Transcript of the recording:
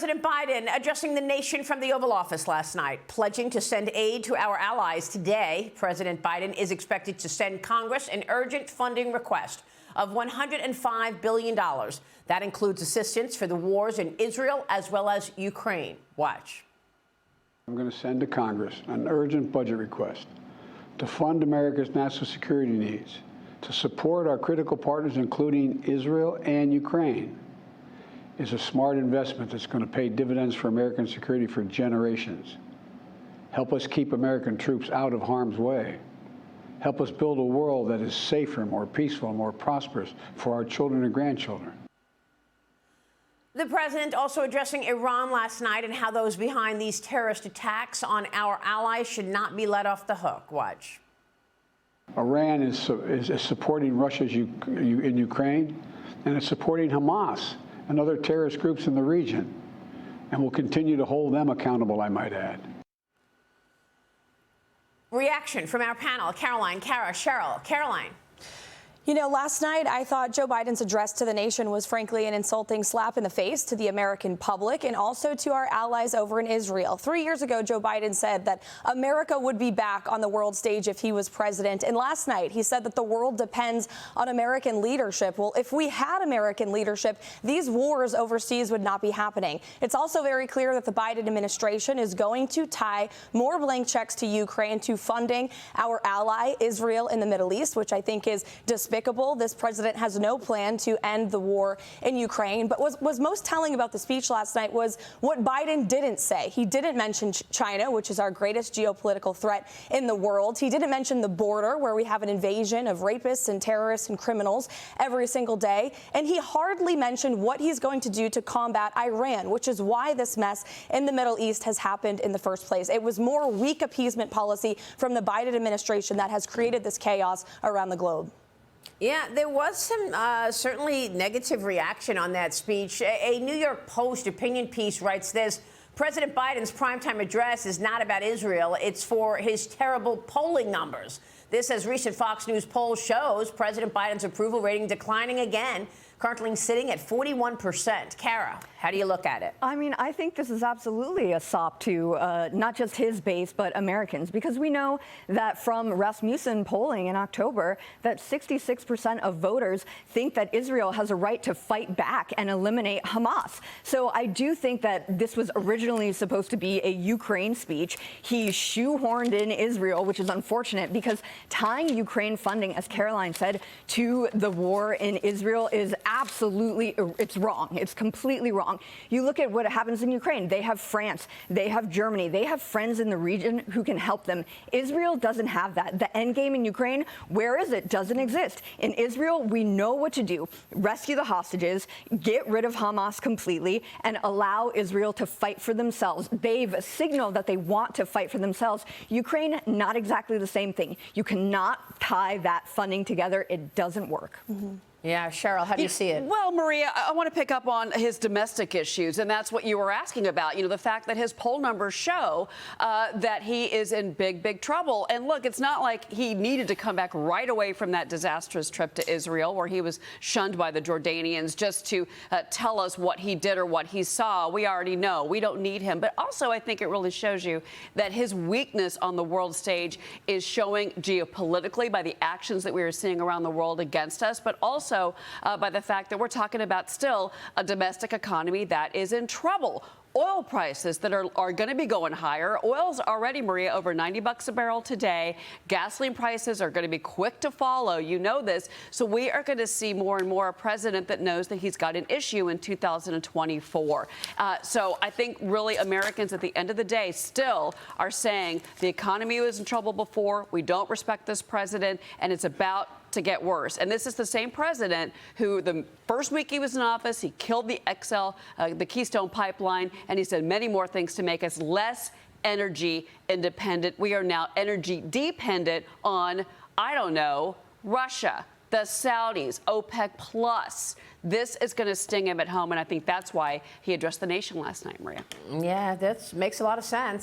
President Biden addressing the nation from the Oval Office last night, pledging to send aid to our allies today. President Biden is expected to send Congress an urgent funding request of $105 billion. That includes assistance for the wars in Israel as well as Ukraine. Watch. I'm going to send to Congress an urgent budget request to fund America's national security needs, to support our critical partners, including Israel and Ukraine. Is a smart investment that's going to pay dividends for American security for generations. Help us keep American troops out of harm's way. Help us build a world that is safer, more peaceful, more prosperous for our children and grandchildren. The president also addressing Iran last night and how those behind these terrorist attacks on our allies should not be let off the hook. Watch. Iran is supporting Russia in Ukraine, and it's supporting Hamas and other terrorist groups in the region, and will continue to hold them accountable, I might add. Reaction from our panel, Caroline, Kara, Cheryl. Caroline. You know, last night I thought Joe Biden's address to the nation was frankly an insulting slap in the face to the American public and also to our allies over in Israel. 3 years ago, Joe Biden said that America would be back on the world stage if he was president. And last night he said that the world depends on American leadership. Well, if we had American leadership, these wars overseas would not be happening. It's also very clear that the Biden administration is going to tie more blank checks to Ukraine to funding our ally Israel in the Middle East, which I think is despicable. This president has no plan to end the war in Ukraine. But what was most telling about the speech last night was what Biden didn't say. He didn't mention China, which is our greatest geopolitical threat in the world. He didn't mention the border, where we have an invasion of rapists and terrorists and criminals every single day. And he hardly mentioned what he's going to do to combat Iran, which is why this mess in the Middle East has happened in the first place. It was more weak appeasement policy from the Biden administration that has created this chaos around the globe. Yeah, there was some certainly negative reaction on that speech. A New York Post opinion piece writes this: President Biden's primetime address is not about Israel. It's for his terrible polling numbers. This, as recent Fox News poll shows, President Biden's approval rating declining again, currently sitting at 41%. Kara, how do you look at it? I mean, I think this is absolutely a sop to not just his base, but Americans, because we know that from Rasmussen polling in October that 66% of voters think that Israel has a right to fight back and eliminate Hamas. So I do think that this was originally supposed to be a Ukraine speech. He shoehorned in Israel, which is unfortunate because tying Ukraine funding, as Caroline said, to the war in Israel is absolutely, it's wrong. It's completely wrong. You look at what happens in Ukraine. They have France. They have Germany. They have friends in the region who can help them. Israel doesn't have that. The end game in Ukraine, where is it? Doesn't exist. In Israel, we know what to do. Rescue the hostages, get rid of Hamas completely, and allow Israel to fight for themselves. They've signaled that they want to fight for themselves. Ukraine, not exactly the same thing. You cannot tie that funding together. It doesn't work. Mm-hmm. Yeah, Cheryl, how do you see it? Well, Maria, I want to pick up on his domestic issues, and that's what you were asking about. You know, the fact that his poll numbers show that he is in big, big trouble. And look, it's not like he needed to come back right away from that disastrous trip to Israel, where he was shunned by the Jordanians, just to tell us what he did or what he saw. We already know. We don't need him. But also, I think it really shows you that his weakness on the world stage is showing geopolitically by the actions that we are seeing around the world against us, but also by the fact that we're talking about still a domestic economy that is in trouble. Oil prices that are going to be going higher. Oil's already, Maria, over $90 a barrel today. Gasoline prices are going to be quick to follow. You know this. So we are going to see more and more a president that knows that he's got an issue in 2024. So I think really Americans at the end of the day still are saying the economy was in trouble before. We don't respect this president, and it's about to get worse. And this is the same president who the first week he was in office, he killed the the Keystone Pipeline, and he said many more things to make us less energy independent. We are now energy dependent on, I don't know, Russia, the Saudis, OPEC Plus. This is going to sting him at home, and I think that's why he addressed the nation last night, Maria. Yeah, that makes a lot of sense.